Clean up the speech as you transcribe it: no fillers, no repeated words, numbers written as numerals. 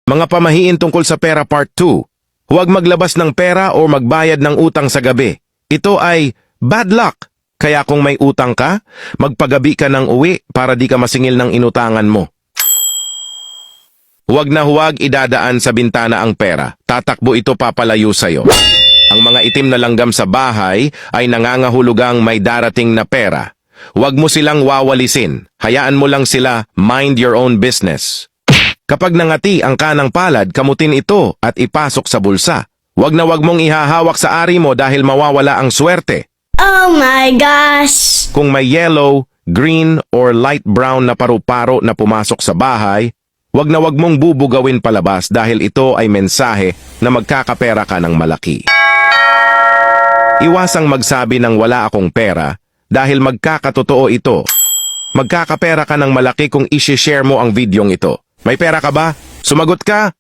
Mga pamahiin tungkol sa pera part 2. Huwag maglabas ng pera o magbayad ng utang sa gabi. Ito ay bad luck. Kaya kung may utang ka, magpagabi ka ng uwi para di ka masingil ng inutangan mo. Huwag na huwag idadaan sa bintana ang pera. Tatakbo ito papalayo sa'yo. Ang mga itim na langgam sa bahay ay nangangahulugang may darating na pera. Huwag mo silang wawalisin. Hayaan mo lang sila mind your own business. Kapag nangati ang kanang palad, kamutin ito at ipasok sa bulsa. Huwag na huwag mong ihahawak sa ari mo dahil mawawala ang swerte. Oh my gosh! Kung may yellow, green, or light brown na paru-paro na pumasok sa bahay, huwag na huwag mong bubugawin palabas dahil ito ay mensahe na magkakapera ka ng malaki. Iwasang magsabi ng wala akong pera dahil magkakatotoo ito. Magkakapera ka ng malaki kung isi-share mo ang videong ito. May pera ka ba? Sumagot ka?